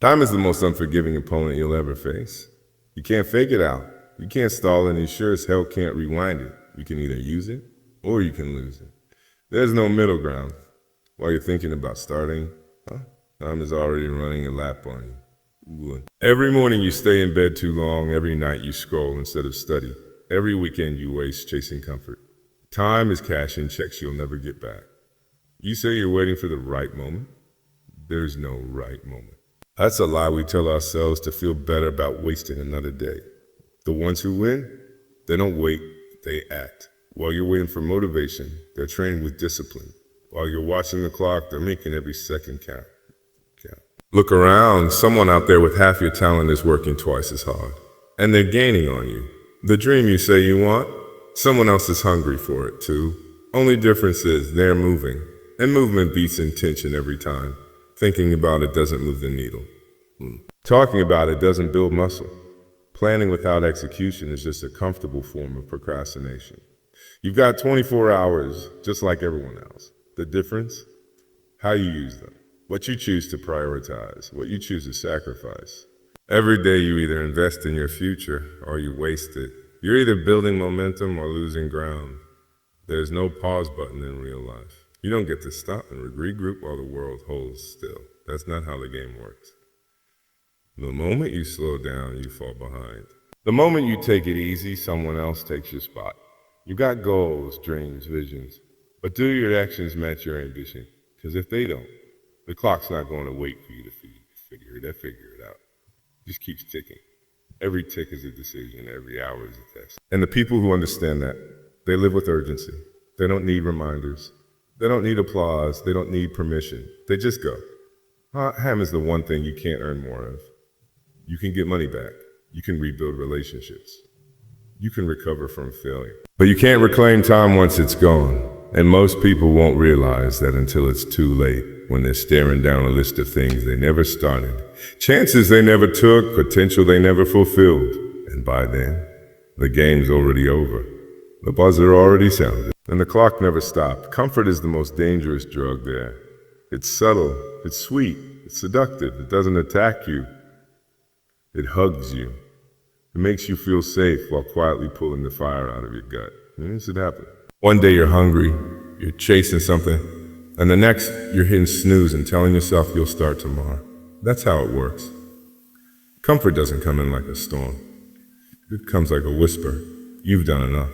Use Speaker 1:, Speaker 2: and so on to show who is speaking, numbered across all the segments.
Speaker 1: Time is the most unforgiving opponent you'll ever face. You can't fake it out. You can't stall it, and you sure as hell can't rewind it. You can either use it or you can lose it. There's no middle ground. While you're thinking about starting, time is already running a lap on you. Every morning you stay in bed too long. Every night you scroll instead of study. Every weekend you waste chasing comfort. Time is cashing checks you'll never get back. You say you're waiting for the right moment. There's no right moment. That's a lie we tell ourselves to feel better about wasting another day. The ones who win, they don't wait, they act. While you're waiting for motivation, they're training with discipline. While you're watching the clock, they're making every second count. Look around, someone out there with half your talent is working twice as hard. And they're gaining on you. The dream you say you want, someone else is hungry for it too. Only difference is they're moving. And movement beats intention every time. Thinking about it doesn't move the needle. Talking about it doesn't build muscle. Planning without execution is just a comfortable form of procrastination. You've got 24 hours, just like everyone else. The difference? How you use them. What you choose to prioritize. What you choose to sacrifice. Every day you either invest in your future or you waste it. You're either building momentum or losing ground. There's no pause button in real life. You don't get to stop and regroup while the world holds still. That's not how the game works. The moment you slow down, you fall behind. The moment you take it easy, someone else takes your spot. You got goals, dreams, visions, but do your actions match your ambition? Because if they don't, the clock's not going to wait for you to figure it out. It just keeps ticking. Every tick is a decision, every hour is a test. And the people who understand that, they live with urgency. They don't need reminders. They don't need applause. They don't need permission. They just go. Ham is the one thing you can't earn more of. You can get money back. You can rebuild relationships. You can recover from failure. But you can't reclaim time once it's gone. And most people won't realize that until it's too late, when they're staring down a list of things they never started, chances they never took, potential they never fulfilled. And by then, the game's already over. The buzzer already sounded. And the clock never stopped. Comfort is the most dangerous drug there. It's subtle, it's sweet, it's seductive. It doesn't attack you. It hugs you. It makes you feel safe while quietly pulling the fire out of your gut. This should happen. One day you're hungry, you're chasing something, and the next you're hitting snooze and telling yourself you'll start tomorrow. That's how it works. Comfort doesn't come in like a storm. It comes like a whisper. You've done enough.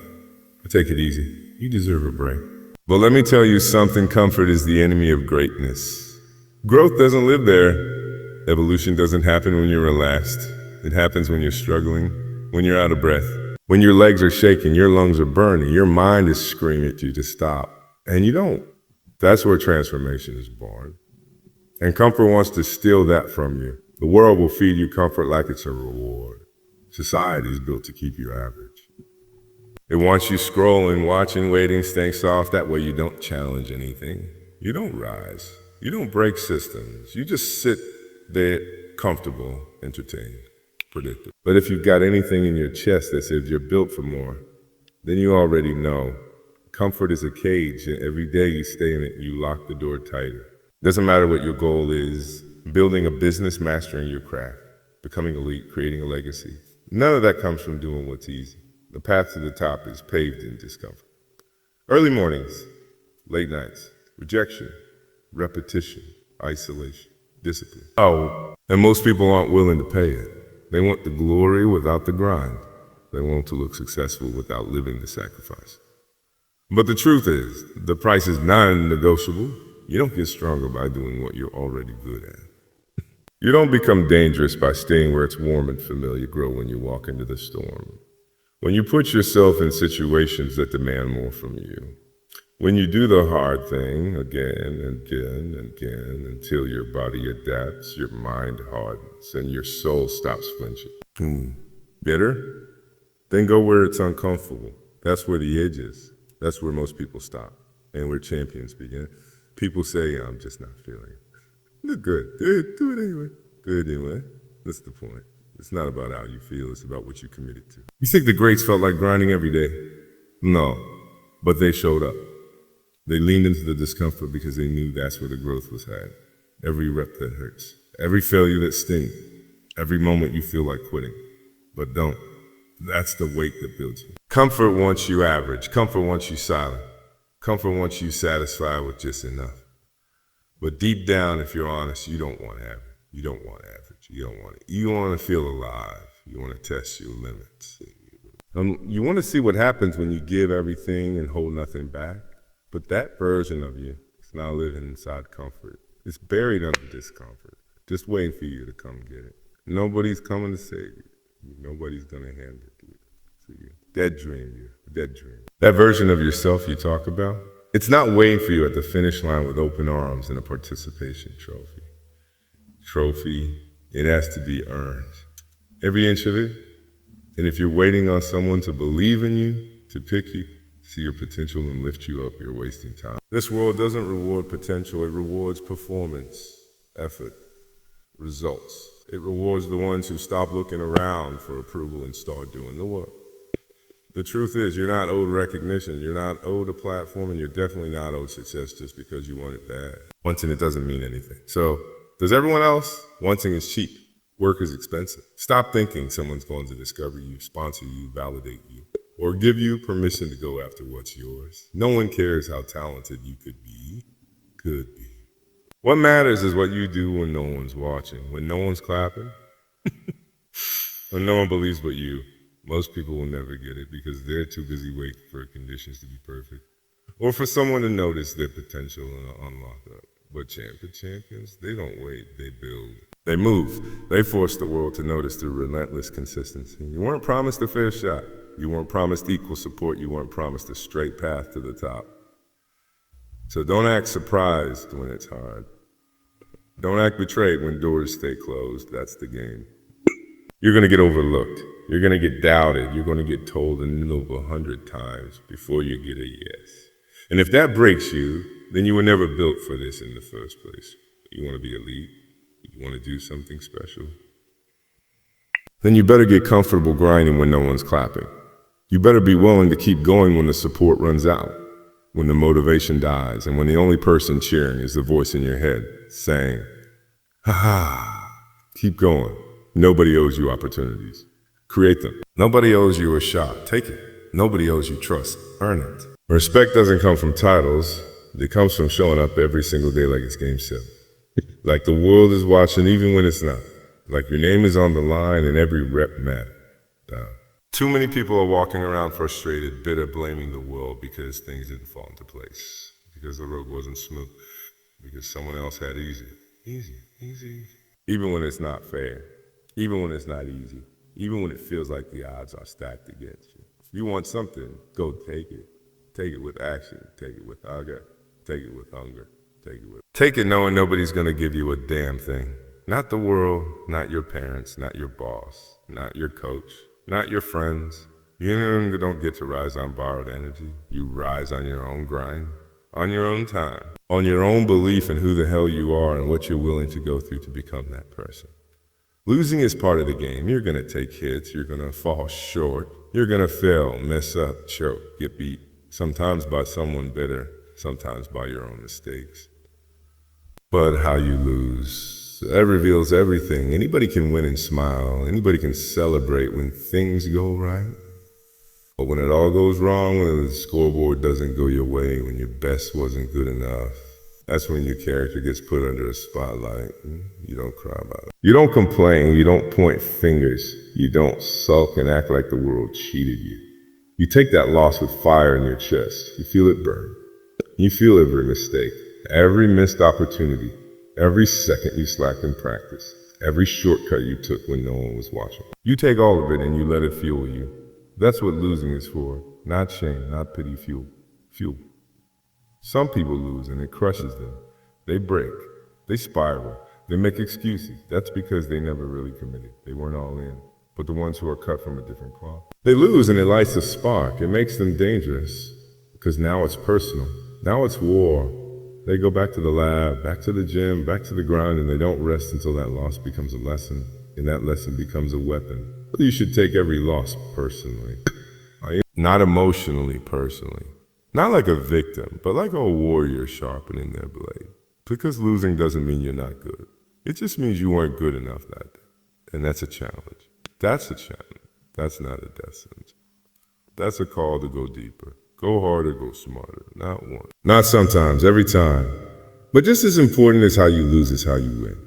Speaker 1: Take it easy. You deserve a break. But let me tell you something, comfort is the enemy of greatness. Growth doesn't live there. Evolution doesn't happen when you're relaxed. It happens when you're struggling, when you're out of breath, when your legs are shaking, your lungs are burning, your mind is screaming at you to stop, and you don't. That's where transformation is born. And comfort wants to steal that from you. The world will feed you comfort like it's a reward. Society is built to keep you average. It wants you scrolling, watching, waiting, staying soft. That way you don't challenge anything. You don't rise. You don't break systems. You just sit there comfortable, entertained, predictable. But if you've got anything in your chest that says you're built for more, then you already know. Comfort is a cage, and every day you stay in it, you lock the door tighter. Doesn't matter what your goal is, building a business, mastering your craft, becoming elite, creating a legacy. None of that comes from doing what's easy. The path to the top is paved in discomfort. Early mornings, late nights, rejection, repetition, isolation, discipline. And most people aren't willing to pay it. They want the glory without the grind. They want to look successful without living the sacrifice. But the truth is, the price is non-negotiable. You don't get stronger by doing what you're already good at. You don't become dangerous by staying where it's warm and familiar. Grow when you walk into the storm. When you put yourself in situations that demand more from you. When you do the hard thing again and again and again until your body adapts, your mind hardens, and your soul stops flinching. Bitter? Then go where it's uncomfortable. That's where the edge is. That's where most people stop, and where champions begin. People say, I'm just not feeling it. Look good. Do it anyway. Good anyway. That's the point. It's not about how you feel, it's about what you committed to. You think the greats felt like grinding every day? No, but they showed up. They leaned into the discomfort because they knew that's where the growth was had. Every rep that hurts, every failure that stings, every moment you feel like quitting. But don't. That's the weight that builds you. Comfort wants you average. Comfort wants you silent. Comfort wants you satisfied with just enough. But deep down, if you're honest, you don't want average. You don't want average. You don't want it. You want to feel alive. You want to test your limits. You want to see what happens when you give everything and hold nothing back. But that version of you is now living inside comfort. It's buried under discomfort, just waiting for you to come get it. Nobody's coming to save you. Nobody's going to hand it to you. Dead dream, dead dream. That version of yourself you talk about, it's not waiting for you at the finish line with open arms and a participation trophy. It has to be earned. Every inch of it. And if you're waiting on someone to believe in you, to pick you, see your potential and lift you up, you're wasting time. This world doesn't reward potential, it rewards performance, effort, results. It rewards the ones who stop looking around for approval and start doing the work. The truth is, you're not owed recognition, you're not owed a platform, and you're definitely not owed success just because you want it bad. Wanting it doesn't mean anything. So, does everyone else? Wanting is cheap. Work is expensive. Stop thinking someone's going to discover you, sponsor you, validate you, or give you permission to go after what's yours. No one cares how talented you could be. What matters is what you do when no one's watching, when no one's clapping, when no one believes but you. Most people will never get it because they're too busy waiting for conditions to be perfect or for someone to notice their potential and unlock up. But champions, they don't wait, they build. They move. They force the world to notice the relentless consistency. You weren't promised a fair shot. You weren't promised equal support. You weren't promised a straight path to the top. So don't act surprised when it's hard. Don't act betrayed when doors stay closed. That's the game. You're going to get overlooked. You're going to get doubted. You're going to get told a no 100 times before you get a yes. And if that breaks you, then you were never built for this in the first place. You want to be elite? You want to do something special? Then you better get comfortable grinding when no one's clapping. You better be willing to keep going when the support runs out, when the motivation dies, and when the only person cheering is the voice in your head saying, "Ha ha, keep going." Nobody owes you opportunities. Create them. Nobody owes you a shot. Take it. Nobody owes you trust. Earn it. Respect doesn't come from titles. It comes from showing up every single day like it's game 7. Like the world is watching even when it's not. Like your name is on the line and every rep matters. Too many people are walking around frustrated, bitter, blaming the world because things didn't fall into place. Because the road wasn't smooth. Because someone else had easy. Easy. Even when it's not fair. Even when it's not easy. Even when it feels like the odds are stacked against you. If you want something, go take it. Take it with action. Take it with hunger. Take it with hunger. Take it knowing nobody's gonna give you a damn thing. Not the world, not your parents, not your boss, not your coach, not your friends. You don't get to rise on borrowed energy. You rise on your own grind, on your own time, on your own belief in who the hell you are and what you're willing to go through to become that person. Losing is part of the game. You're gonna take hits, you're gonna fall short, you're gonna fail, mess up, choke, get beat. Sometimes by someone bitter, sometimes by your own mistakes. But how you lose, that reveals everything. Anybody can win and smile. Anybody can celebrate when things go right. But when it all goes wrong, when the scoreboard doesn't go your way, when your best wasn't good enough, that's when your character gets put under a spotlight. You don't cry about it. You don't complain. You don't point fingers. You don't sulk and act like the world cheated you. You take that loss with fire in your chest. You feel it burn. You feel every mistake, every missed opportunity, every second you slacked in practice, every shortcut you took when no one was watching. You take all of it and you let it fuel you. That's what losing is for. Not shame, not pity, fuel. Some people lose and it crushes them. They break, they spiral, they make excuses. That's because they never really committed. They weren't all in. But the ones who are cut from a different cloth, they lose and it lights a spark. It makes them dangerous because now it's personal. Now it's war. They go back to the lab, back to the gym, back to the grind, and they don't rest until that loss becomes a lesson, and that lesson becomes a weapon. But you should take every loss personally. Not emotionally personally. Not like a victim, but like a warrior sharpening their blade. Because losing doesn't mean you're not good. It just means you weren't good enough that day. And that's a challenge. That's a challenge. That's not a death sentence. That's a call to go deeper. Go harder, go smarter. Not once. Not sometimes, every time. But just as important as how you lose is how you win.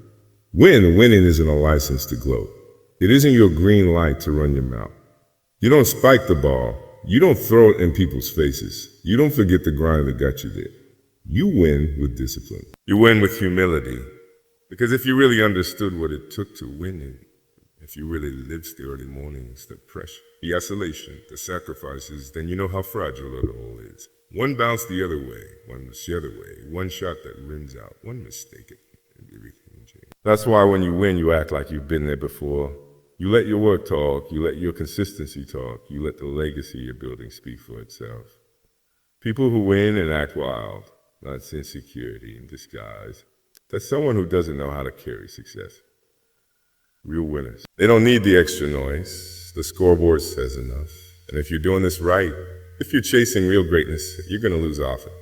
Speaker 1: Winning isn't a license to gloat. It isn't your green light to run your mouth. You don't spike the ball. You don't throw it in people's faces. You don't forget the grind that got you there. You win with discipline. You win with humility. Because if you really understood what it took to win, if you really lived the early mornings, the pressure, the isolation, the sacrifices, then you know how fragile it all is. One bounce the other way, one the other way, one shot that rims out, one mistake, and everything changes. That's why when you win, you act like you've been there before. You let your work talk, you let your consistency talk, you let the legacy you're building speak for itself. People who win and act wild, that's insecurity in disguise. That's someone who doesn't know how to carry success. Real winners. They don't need the extra noise. The scoreboard says enough. And if you're doing this right, if you're chasing real greatness, you're going to lose often.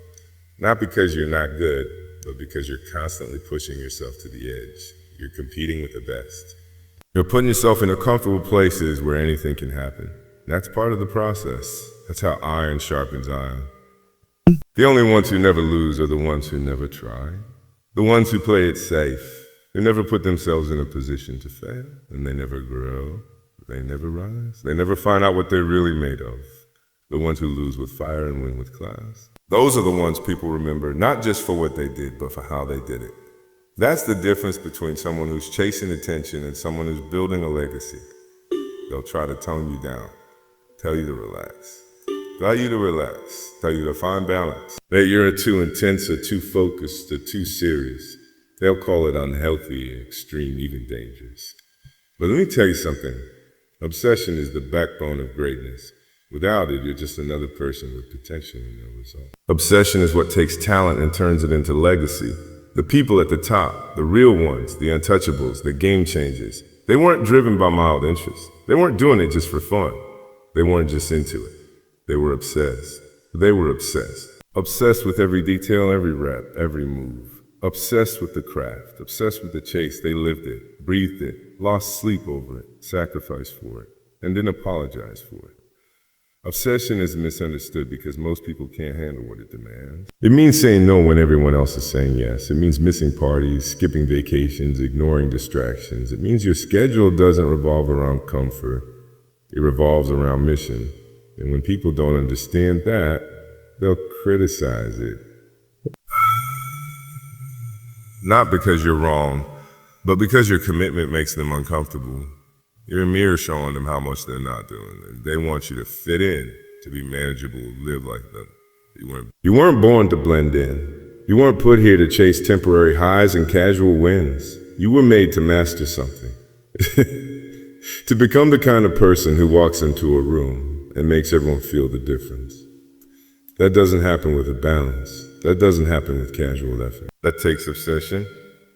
Speaker 1: Not because you're not good, but because you're constantly pushing yourself to the edge. You're competing with the best. You're putting yourself in comfortable places where anything can happen. That's part of the process. That's how iron sharpens iron. The only ones who never lose are the ones who never try. The ones who play it safe. They never put themselves in a position to fail, and they never grow, they never rise, they never find out what they're really made of. The ones who lose with fire and win with class. Those are the ones people remember, not just for what they did, but for how they did it. That's the difference between someone who's chasing attention and someone who's building a legacy. They'll try to tone you down, tell you to relax, tell you to find balance, that you're too intense or too focused or too serious. They'll call it unhealthy, extreme, even dangerous. But let me tell you something. Obsession is the backbone of greatness. Without it, you're just another person with potential and no result. Obsession is what takes talent and turns it into legacy. The people at the top, the real ones, the untouchables, the game changers, they weren't driven by mild interests. They weren't doing it just for fun. They weren't just into it. They were obsessed. They were obsessed. Obsessed with every detail, every rep, every move. Obsessed with the craft, obsessed with the chase. They lived it, breathed it, lost sleep over it, sacrificed for it, and then apologized for it. Obsession is misunderstood because most people can't handle what it demands. It means saying no when everyone else is saying yes. It means missing parties, skipping vacations, ignoring distractions. It means your schedule doesn't revolve around comfort. It revolves around mission. And when people don't understand that, they'll criticize it. Not because you're wrong, but because your commitment makes them uncomfortable. You're a mirror showing them how much they're not doing. And they want you to fit in, to be manageable, live like them. You weren't born to blend in. You weren't put here to chase temporary highs and casual wins. You were made to master something. To become the kind of person who walks into a room and makes everyone feel the difference. That doesn't happen with a balance. That doesn't happen with casual effort. That takes obsession.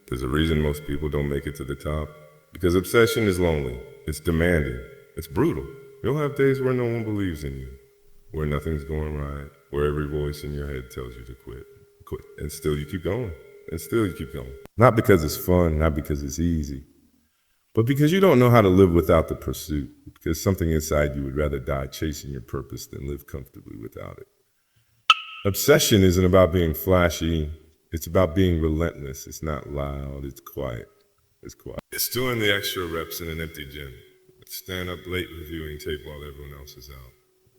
Speaker 1: There's a reason most people don't make it to the top. Because obsession is lonely. It's demanding. It's brutal. You'll have days where no one believes in you, where nothing's going right, where every voice in your head tells you to quit. And still you keep going. And still you keep going. Not because it's fun, not because it's easy, but because you don't know how to live without the pursuit. Because something inside you would rather die chasing your purpose than live comfortably without it. Obsession isn't about being flashy. It's about being relentless. It's not loud. It's quiet. It's quiet. It's doing the extra reps in an empty gym. It's staying up late reviewing tape while everyone else is out.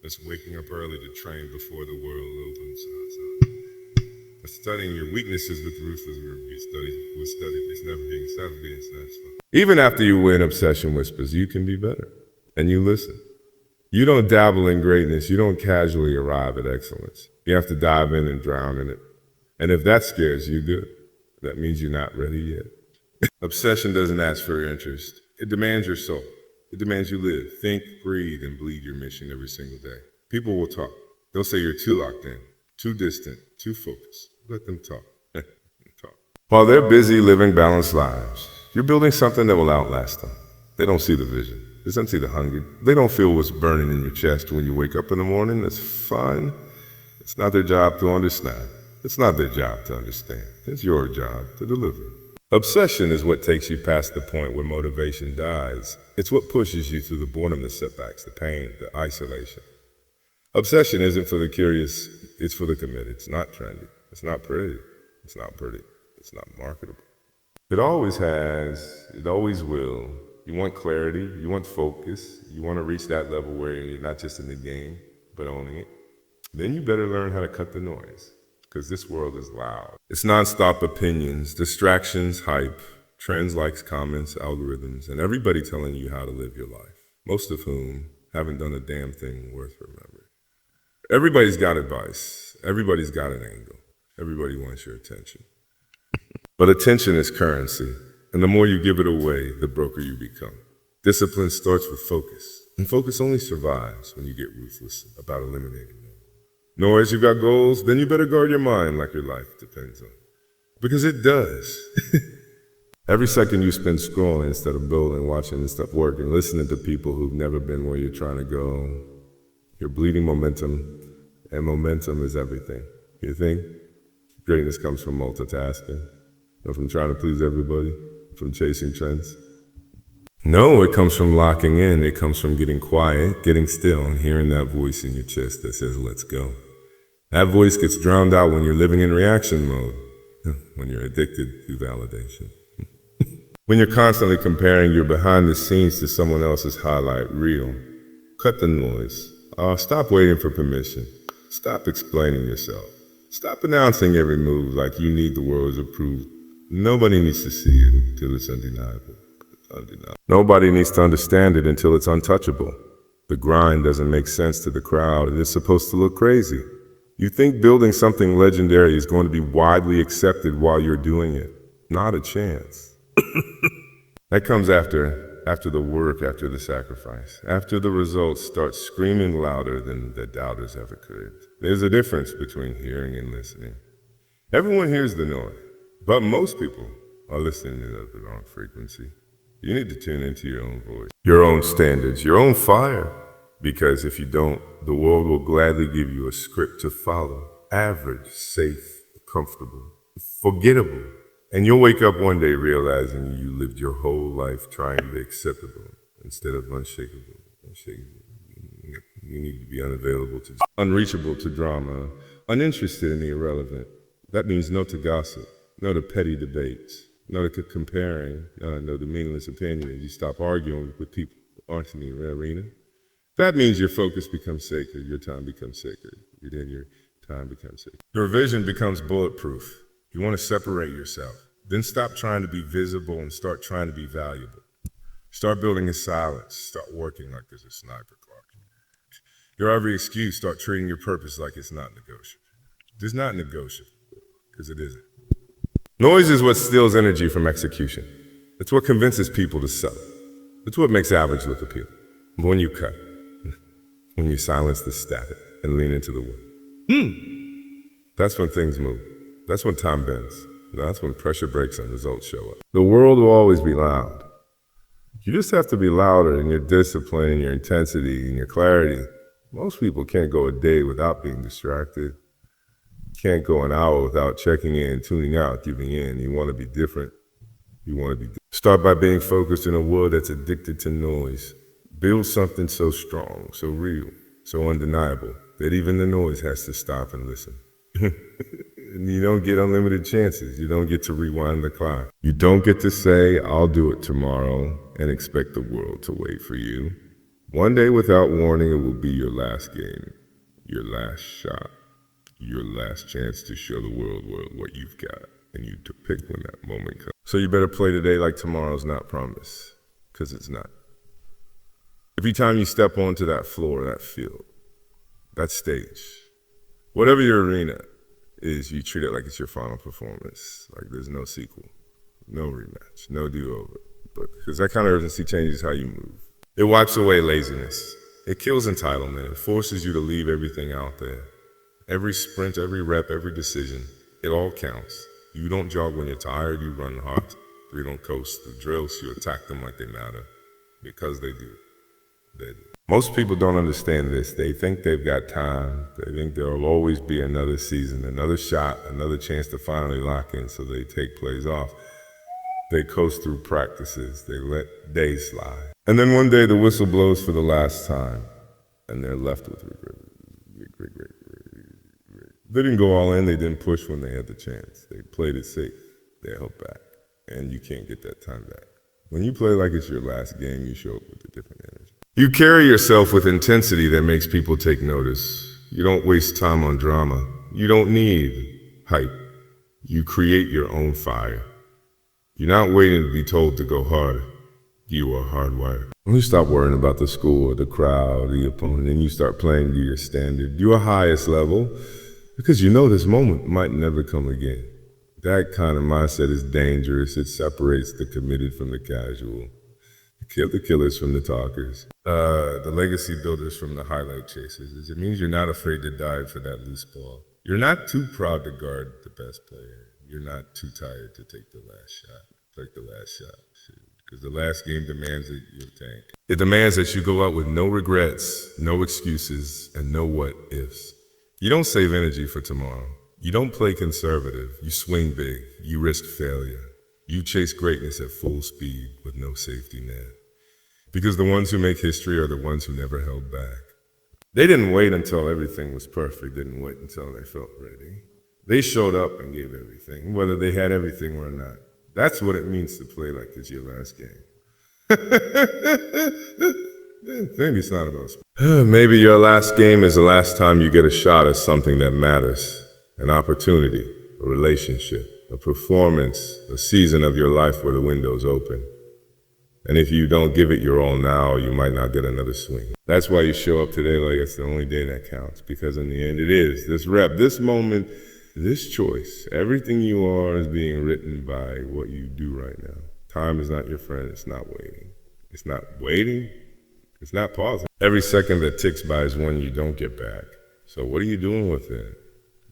Speaker 1: It's waking up early to train before the world opens. It's studying your weaknesses with ruthless review. It's never being satisfied. Even after you win, obsession whispers, you can be better. And you listen. You don't dabble in greatness. You don't casually arrive at excellence. You have to dive in and drown in it. And if that scares you, good. That means you're not ready yet. Obsession doesn't ask for your interest. It demands your soul. It demands you live, think, breathe, and bleed your mission every single day. People will talk. They'll say you're too locked in, too distant, too focused. Let them talk. Talk. While they're busy living balanced lives, you're building something that will outlast them. They don't see the vision. They don't see the hunger. They don't feel what's burning in your chest when you wake up in the morning. That's fine. It's not their job to understand. It's not their job to understand. It's your job to deliver. Obsession is what takes you past the point where motivation dies. It's what pushes you through the boredom, the setbacks, the pain, the isolation. Obsession isn't for the curious, it's for the committed. It's not trendy. It's not pretty. It's not pretty. It's not marketable. It always has. It always will. You want clarity. You want focus. You want to reach that level where you're not just in the game, but owning it. Then you better learn how to cut the noise, because this world is loud. It's nonstop opinions, distractions, hype, trends, likes, comments, algorithms, and everybody telling you how to live your life, most of whom haven't done a damn thing worth remembering. Everybody's got advice. Everybody's got an angle. Everybody wants your attention. But attention is currency, and the more you give it away, the broker you become. Discipline starts with focus, and focus only survives when you get ruthless about eliminating it. Noise, you got goals, then you better guard your mind like your life depends on it. Because it does. Every second you spend scrolling instead of building, watching this stuff work, and listening to people who've never been where you're trying to go, you're bleeding momentum, and momentum is everything. You think? Greatness comes from multitasking, or from trying to please everybody, from chasing trends. No, it comes from locking in. It comes from getting quiet, getting still, and hearing that voice in your chest that says, let's go. That voice gets drowned out when you're living in reaction mode, when you're addicted to validation. When you're constantly comparing your behind the scenes to someone else's highlight reel. Cut the noise. Stop waiting for permission. Stop explaining yourself. Stop announcing every move like you need the world's approval. Nobody needs to see it until it's undeniable. Nobody needs to understand it until it's untouchable. The grind doesn't make sense to the crowd, and it's supposed to look crazy. You think building something legendary is going to be widely accepted while you're doing it. Not a chance. That comes after the work, after the sacrifice, after the results start screaming louder than the doubters ever could. There's a difference between hearing and listening. Everyone hears the noise, but most people are listening at the wrong frequency. You need to tune into your own voice, your own standards, your own fire. Because if you don't, the world will gladly give you a script to follow. Average, safe, comfortable, forgettable. And you'll wake up one day realizing you lived your whole life trying to be acceptable instead of unshakable. You need to be unavailable to unreachable to drama, uninterested in the irrelevant. That means no to gossip, no to petty debates. No to comparing, no to meaningless opinions. You stop arguing with people who aren't in the arena. That means your focus becomes sacred, your time becomes sacred. Then your time becomes sacred. Your vision becomes bulletproof. You want to separate yourself. Then stop trying to be visible and start trying to be valuable. Start building in silence. Start working like there's a sniper clock. Your every excuse, start treating your purpose like it's not negotiable. It's not negotiable, because it isn't. Noise is what steals energy from execution. It's what convinces people to settle. It's what makes average look appealing. But when you cut, when you silence the static and lean into the work, that's when things move. That's when time bends. That's when pressure breaks and results show up. The world will always be loud. You just have to be louder in your discipline, your intensity, and your clarity. Most people can't go a day without being distracted. Can't go an hour without checking in, tuning out, giving in. You want to be different. You want to be different. Start by being focused in a world that's addicted to noise. Build something so strong, so real, so undeniable that even the noise has to stop and listen. You don't get unlimited chances. You don't get to rewind the clock. You don't get to say, I'll do it tomorrow, and expect the world to wait for you. One day without warning, it will be your last game, your last shot. Your last chance to show the world what you've got, and you to pick when that moment comes. So you better play today like tomorrow's not promised, because it's not. Every time you step onto that floor, that field, that stage, whatever your arena is, you treat it like it's your final performance, like there's no sequel, no rematch, no do-over. Because that kind of urgency changes how you move. It wipes away laziness. It kills entitlement. It forces you to leave everything out there. Every sprint, every rep, every decision, it all counts. You don't jog when you're tired, you run hard. You don't coast the drills, you attack them like they matter. Because they do. They do. Most people don't understand this. They think they've got time. They think there'll always be another season, another shot, another chance to finally lock in, so they take plays off. They coast through practices. They let days slide. And then one day the whistle blows for the last time, and they're left with regret. They didn't go all in. They didn't push when they had the chance. They played it safe. They held back. And you can't get that time back. When you play like it's your last game, you show up with a different energy. You carry yourself with intensity that makes people take notice. You don't waste time on drama. You don't need hype. You create your own fire. You're not waiting to be told to go hard. You are hardwired. When you stop worrying about the score, the crowd, the opponent, and you start playing to your standard, your highest level, because you know this moment might never come again. That kind of mindset is dangerous. It separates the committed from the casual, the killers from the talkers, the legacy builders from the highlight chasers. It means you're not afraid to dive for that loose ball. You're not too proud to guard the best player. You're not too tired to take the last shot. Take the last shot. Because the last game demands that you tank. It demands that you go out with no regrets, no excuses, and no what ifs. You don't save energy for tomorrow. You don't play conservative. You swing big. You risk failure. You chase greatness at full speed with no safety net. Because the ones who make history are the ones who never held back. They didn't wait until everything was perfect. They didn't wait until they felt ready. They showed up and gave everything, whether they had everything or not. That's what it means to play like it's your last game. Maybe it's not about sports. Maybe your last game is the last time you get a shot at something that matters. An opportunity, a relationship, a performance, a season of your life where the window's open. And if you don't give it your all now, you might not get another swing. That's why you show up today like it's the only day that counts. Because in the end it is. This rep, this moment, this choice, everything you are is being written by what you do right now. Time is not your friend. It's not waiting. It's not waiting. It's not pausing. Every second that ticks by is one you don't get back. So what are you doing with it?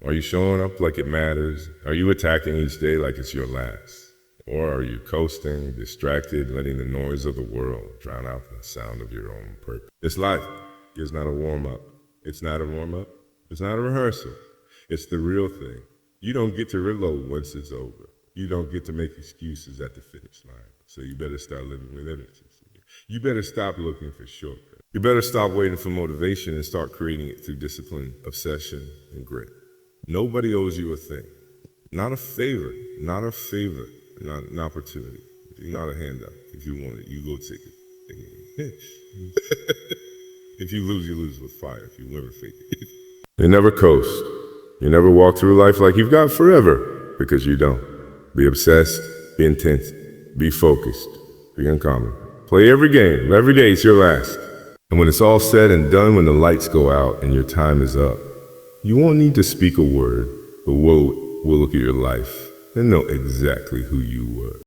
Speaker 1: Are you showing up like it matters? Are you attacking each day like it's your last? Or are you coasting, distracted, letting the noise of the world drown out the sound of your own purpose? This life is not a warm-up. It's not a warm-up. It's not a rehearsal. It's the real thing. You don't get to reload once it's over. You don't get to make excuses at the finish line. So you better start living with innocence. You better stop looking for shortcuts. You better stop waiting for motivation and start creating it through discipline, obsession, and grit. Nobody owes you a thing. Not a favor. Not a favor. Not an opportunity. Not a handout. If you want it, you go take it. If you lose with fire. If you never fake it. You never coast. You never walk through life like you've got forever, because you don't. Be obsessed, be intense, be focused, be uncommon. Play every game. Every day is your last. And when it's all said and done, when the lights go out and your time is up, you won't need to speak a word, but we'll look at your life and know exactly who you were.